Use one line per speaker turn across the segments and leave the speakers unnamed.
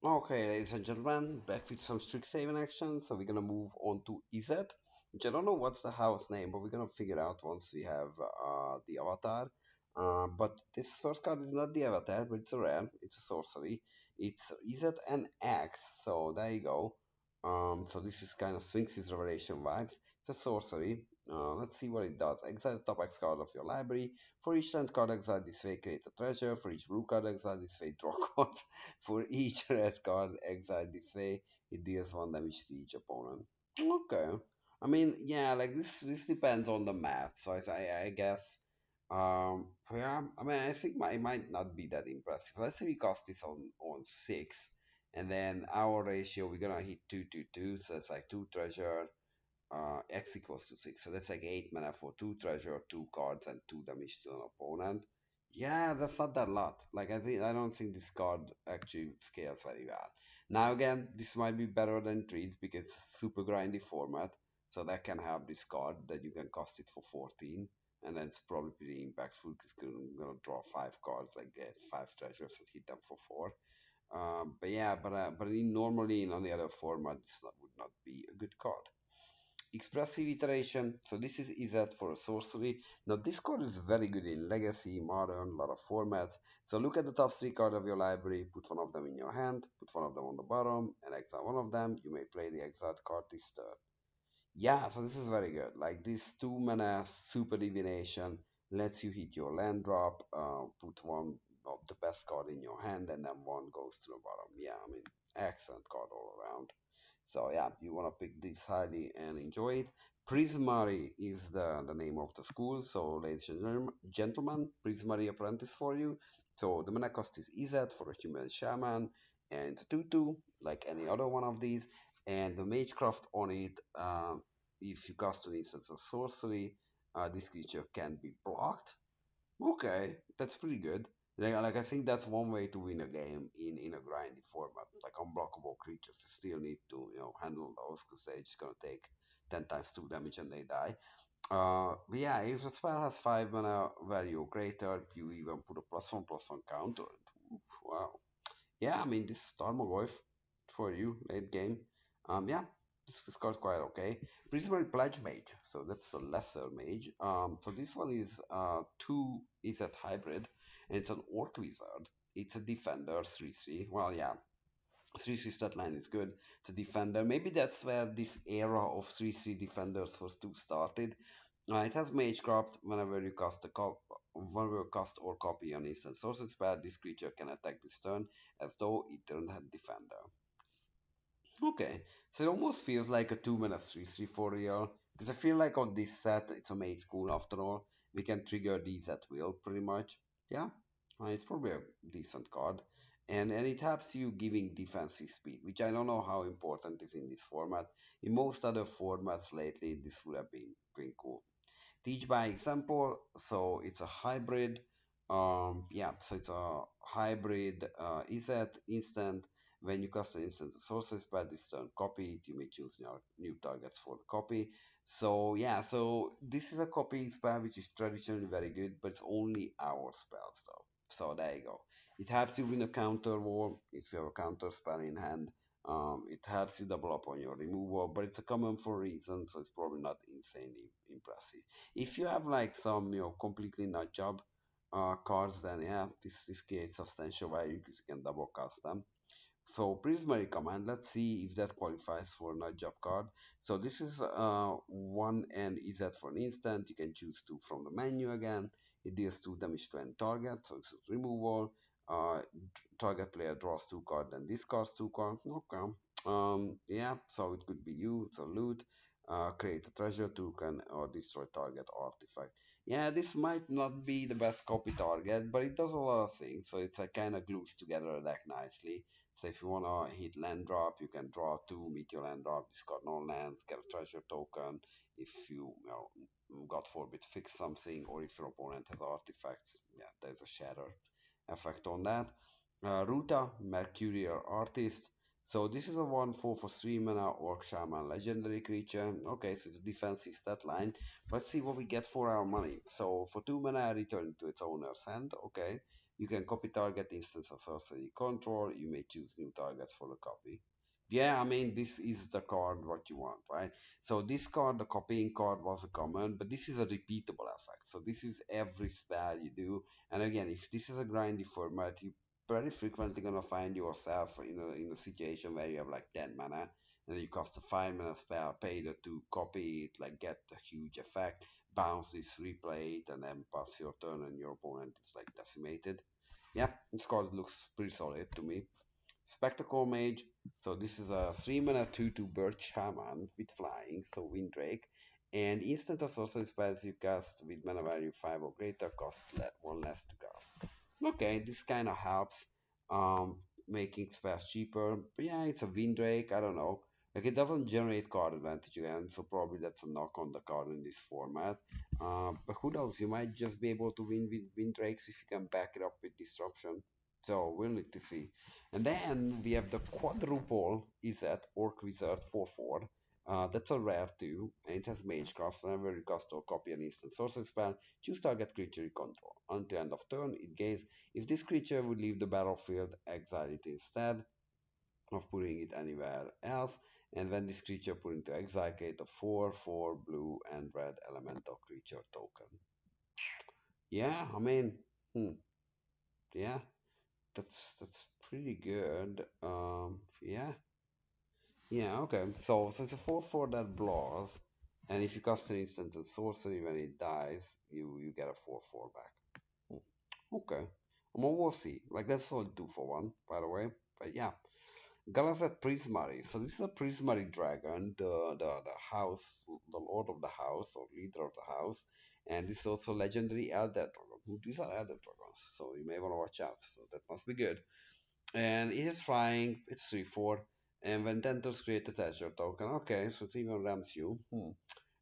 Okay, ladies and gentlemen, back with some Strixhaven action. So we're gonna move on to Izet, which I don't know what's the house name, but we're gonna figure out once we have the avatar. But this first card is not the avatar, but it's a rare. It's a sorcery. It's Izet and X. So there you go. So this is kind of Sphinx's Revelation vibes. It's a sorcery. Let's see what it does. Exile the top X card of your library. For each land card exile this way, create a treasure. For each blue card exile this way, draw a card. For each red card exiled this way, it deals one damage to each opponent. Okay. I mean, yeah, like this depends on the math. So I guess, yeah. I mean, I think it might not be that impressive. Let's say we cast this on six, and then our ratio we're gonna hit 2 2 2. So it's like two treasure. X equals to 6. So that's like 8 mana for 2 treasure, 2 cards, and 2 damage to an opponent. Yeah, that's not that lot. Like I don't think this card actually scales very well. Now again, this might be better than trees because it's a super grindy format. So that can have this card that you can cost it for 14. And then it's probably pretty impactful because you're gonna draw 5 cards, like get 5 treasures and hit them for 4. But yeah, but normally in any other format, would not be a good card. Expressive iteration. So this is that for a sorcery. Now this card is very good in Legacy, Modern, a lot of formats. So look at the top 3 cards of your library, put one of them in your hand, put one of them on the bottom, and exile one of them. You may play the exiled card this turn. Yeah, so this is very good. Like this 2 mana super divination lets you hit your land drop, put one of the best card in your hand, and then one goes to the bottom. Yeah, I mean, excellent card all around. So yeah, you want to pick this highly and enjoy it. Prismari is the name of the school. So ladies and gentlemen, Prismari apprentice for you. So the mana cost is Izet for a human shaman and 2/2 like any other one of these. And the magecraft on it, if you cast an instance of sorcery, this creature can be blocked. Okay, that's pretty good. Like I think that's one way to win a game in a grindy format. Like unblockable creatures, you still need to handle those because they're just gonna take 10 times 2 damage and they die. But yeah, if the spell has 5 mana value or greater, you even put a +1/+1 counter. Oof, wow. Yeah, I mean this is Tarmogoyf for you late game. Yeah, this card's quite okay. Prismari Pledge Mage, so that's a lesser mage. So this one is two is at hybrid, and it's an Orc Wizard. It's a defender, 3/3. Well, yeah, 3/3 stat line is good. It's a defender. Maybe that's where this era of 3/3 defenders first two started. It has Magecraft. Whenever you cast or copy an instant sorcery spell, this creature can attack this turn as though it turned had defender. Okay, so it almost feels like a 2 mana 3/3 for real. Because I feel like on this set, it's a mage school after all. We can trigger these at will pretty much. Yeah, it's probably a decent card. And it helps you giving defensive speed, which I don't know how important is in this format. In most other formats lately, this would have been cool. Teach by example, so it's a hybrid. Yeah, so it's a hybrid EZ instant. When you cast an instant sources by this turn, copy it. You may choose new targets for the copy. So yeah, so this is a copying spell which is traditionally very good, but it's only our spells though. So there you go. It helps you win a counter war if you have a counter spell in hand. It helps you double up on your removal, but it's a common for reasons, so it's probably not insanely impressive. If you have like some completely nut job cards, then yeah, this creates substantial value because you can double cast them. So Prismari command, let's see if that qualifies for a nut job card. So this is one and is that for an instant. You can choose two from the menu again. It deals 2 damage to any target, so it's removal. Target player draws 2 cards and discards 2 cards. Okay. Yeah, so it could be you, it's a loot. Create a treasure token or destroy target artifact. Yeah, this might not be the best copy target, but it does a lot of things. So it's a kind of glues together a deck nicely. So if you wanna hit land drop, you can draw two, meet your land drop, discard no lands, get a treasure token. If God forbid, fix something, or if your opponent has artifacts, yeah, there's a shatter effect on that. Ruta, Mercurial Artist. So this is a 1/4 for 3 mana Orc Shaman legendary creature. Okay, so it's a defensive stat line. Let's see what we get for our money. So for 2 mana, return to its owner's hand. Okay. You can copy target instance of sorcery you control. You may choose new targets for the copy. Yeah, I mean, this is the card what you want, right? So this card, the copying card, was a common, but this is a repeatable effect. So this is every spell you do. And again, if this is a grindy format, you very frequently gonna find yourself in a situation where you have like 10 mana, and you cast a 5 mana spell, pay the 2, copy it, like get a huge effect, bounce this, replay it, and then pass your turn, and your opponent is like decimated. Yeah, this card looks pretty solid to me. Spectacle Mage. So this is a 3 mana 2/2 bird shaman with flying, so Windrake. And instant or sorcery spells you cast with mana value 5 or greater cost one less to cast. Okay, this kind of helps making spells cheaper. But yeah, it's a Windrake, I don't know. Like it doesn't generate card advantage again, so probably that's a knock on the card in this format. But who knows, you might just be able to win with Windrakes if you can back it up with Disruption. So we'll need to see. And then we have the quadruple Izzet Orc Wizard 4/4. That's a rare too, and it has Magecraft. Whenever you cast or copy an instant sorcery spell, choose target creature you control. Until end of turn, it gains. If this creature would leave the battlefield, exile it instead of putting it anywhere else. And when this creature put into exile, create a 4/4 blue and red elemental creature token. Yeah, I mean, hmm, yeah, that's pretty good. Yeah, yeah, okay. So it's a 4/4 that blows, and if you cast an instant and sorcery when it dies, you get a 4/4 back. Hmm. Okay. Well, we'll see. Like that's only 2 for 1, by the way. But yeah. Galazet Prismari. So this is a Prismari dragon, the house, the lord of the house or leader of the house, and this is also legendary elder dragon. These are elder dragons, so you may want to watch out. So that must be good. And it is flying. It's 3/4. And when it enters, create a treasure token. Okay, so it even ramps you.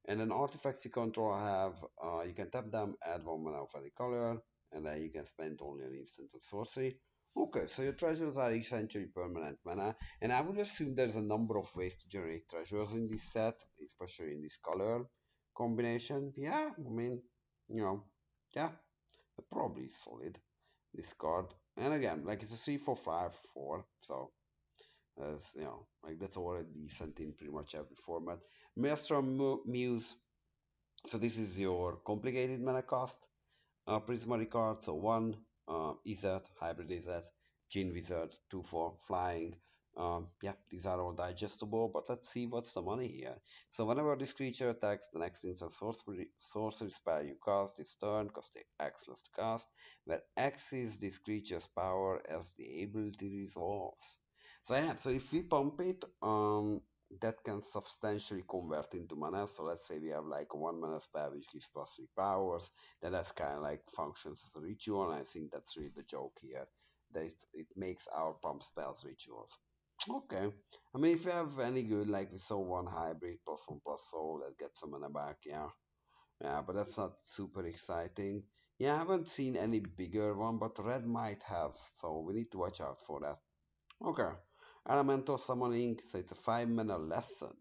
And then artifacts you control have, you can tap them, add 1 mana of any color, and then you can spend only an instant of sorcery. Okay, so your treasures are essentially permanent mana, and I would assume there's a number of ways to generate treasures in this set, especially in this color combination. Yeah, I mean, you know, yeah, probably solid, this card. And again, like it's a 3/4/5/4, so as like that's already decent in pretty much every format. Maelstrom Muse, so this is your complicated mana cost Prismari card. So one Izzet, hybrid Izzet, Gene Wizard, 2/4 flying. Yeah, these are all digestible, but let's see what's the money here. So whenever this creature attacks, the next instant sorcery spell you cast is turn, cost X less to cast, where X is this creature's power as the ability resolves. So yeah, so if we pump it, that can substantially convert into mana. So let's say we have like a 1 mana spell which gives +3 powers, that's kind of like functions as a ritual. And I think that's really the joke here, that it makes our pump spells rituals. Okay, I mean if you have any good, like we saw one hybrid +1/+soul that gets some mana back, yeah, yeah, but that's not super exciting. Yeah, I haven't seen any bigger one, but red might have, so we need to watch out for that. Okay, elemental summoning, so it's a 5 mana lesson.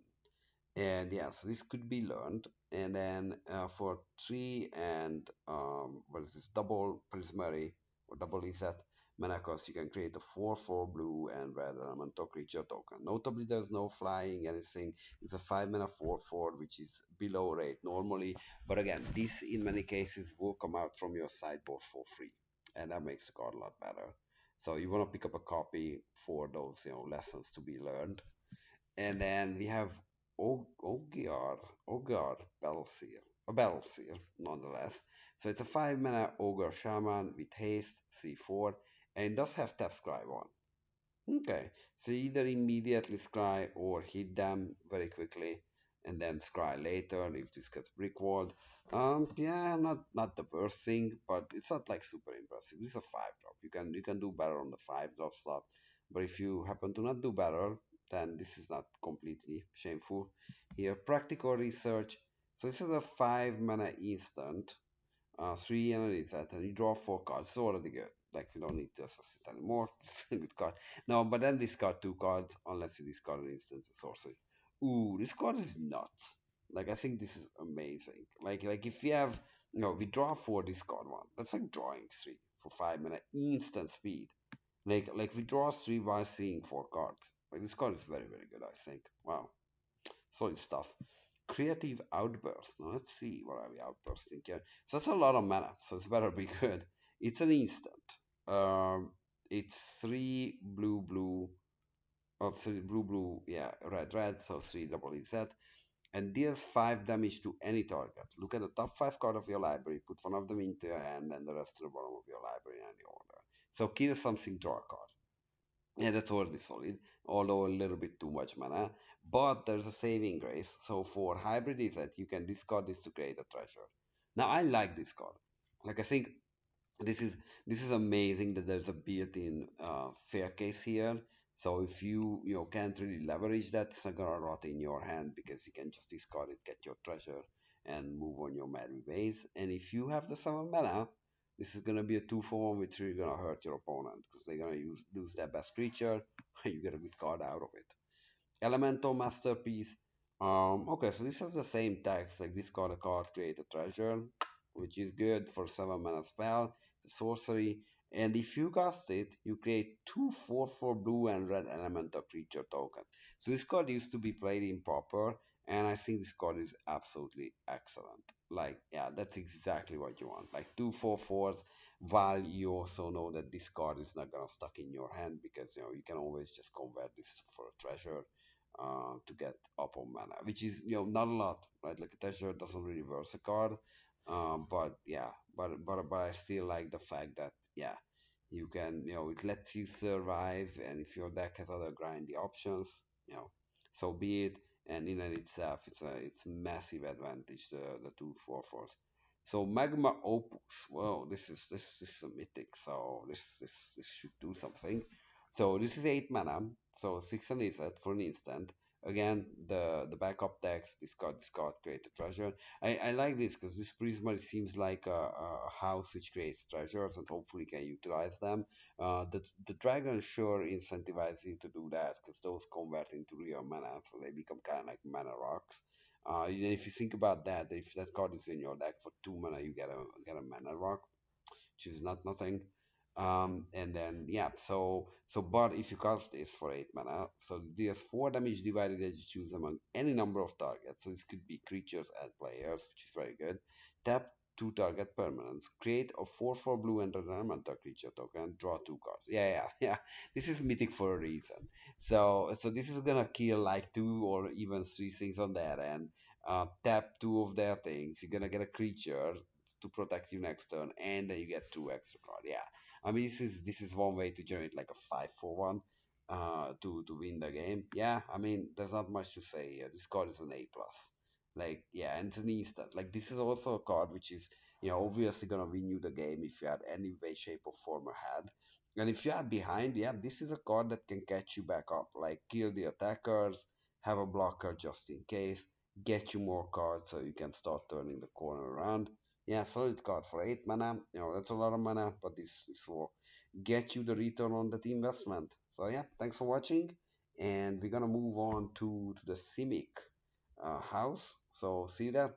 And yeah, so this could be learned. And then for 3 and what is this, double Prismari or double Izzet mana cost, you can create a 4/4 blue and red elemental creature token. Notably, there's no flying anything. It's a 5 mana 4/4, which is below rate normally. But again, this in many cases will come out from your sideboard for free, and that makes the card a lot better. So you want to pick up a copy for those lessons to be learned. And then we have Ogar Battleseer, a Battleseer nonetheless. So it's a 5 mana Ogre Shaman with haste, C4, and it does have tap scry 1. Okay, so either immediately scry or hit them very quickly and then scry later if this gets brickwalled. Yeah, not the worst thing, but it's not like super impressive. This is a 5-drop. You can do better on the 5-drop slot, but if you happen to not do better, then this is not completely shameful. Here, practical research. So this is a 5 mana instant, 3 and that, and you draw 4 cards. It's already good. Like you don't need to assess it anymore. It's a good card. No, but then discard 2 cards unless you discard an instance of sorcery. Ooh, this card is nuts. Like I think this is amazing. Like if we have we draw 4, discard 1. That's like drawing 3 for 5 minutes, instant speed. Like we draw three by seeing four cards. Like this card is very very good, I think. Wow, solid stuff. Creative outburst. Now let's see what are we outbursting here. So that's a lot of mana, so it's better be good. It's an instant. Um, it's three blue blue. Oh, three blue blue. Yeah, red red. So three double EZ and deals 5 damage to any target. Look at the top 5 card of your library, put one of them into your hand, and the rest to the bottom of your library in any order. So kill something, draw a card. Yeah, that's already solid, although a little bit too much mana. But there's a saving grace. So for hybrid is that you can discard this to create a treasure. Now I like this card. Like I think this is this is amazing that there's a built-in fair case here. So if you can't really leverage that, it's not gonna rot in your hand because you can just discard it, get your treasure, and move on your merry ways. And if you have the 7 mana, this is gonna be a 2 for 1, which really gonna hurt your opponent because they're gonna lose their best creature. You get a good card out of it. Elemental Masterpiece. Okay, so this has the same text, like discard a card, create a treasure, which is good for 7 mana spell. It's a sorcery. And if you cast it, you create two 4/4 blue and red elemental creature tokens. So this card used to be played in proper, and I think this card is absolutely excellent. Like, yeah, that's exactly what you want. Like two 4/4s, while you also know that this card is not gonna stuck in your hand because you can always just convert this for a treasure to get up on mana, which is not a lot, right? Like a treasure doesn't really verse a card, but yeah, but I still like the fact that yeah, you can it lets you survive, and if your deck has other grindy options, so be it. And in and itself, it's massive advantage the 2/4/4s. So Magma Opus, well, this is a mythic, so this should do something. So this is 8 mana, so 6 and set for an instant. Again, the backup text, discard, create a treasure. I like this because this Prismari seems like a house which creates treasures and hopefully can utilize them. The dragon sure incentivizes you to do that because those convert into real mana, so they become kind of like mana rocks. If you think about that, if that card is in your deck for 2 mana, you get a mana rock, which is not nothing. And then yeah, but if you cast this for 8 mana, so it deals 4 damage divided as you choose among any number of targets. So this could be creatures and players, which is very good. Tap 2 target permanents. Create a 4/4 blue and an elemental creature token. Draw 2 cards. Yeah, yeah, yeah. This is mythic for a reason. So this is gonna kill like 2 or even 3 things on that end. Tap 2 of their things. You're gonna get a creature to protect you next turn, and then you get 2 extra card. Yeah, I mean this is one way to generate like a 5/1 to win the game. Yeah, I mean there's not much to say here. This card is an A+. Like yeah, and it's an instant. Like this is also a card which is obviously gonna win you the game if you had any way, shape, or form ahead. And if you are behind, yeah, this is a card that can catch you back up. Like kill the attackers, have a blocker just in case, get you more cards so you can start turning the corner around. Yeah, solid card for 8 mana. That's a lot of mana, but this will get you the return on that investment. So yeah, thanks for watching, and we're gonna move on to the Simic house. So see you there.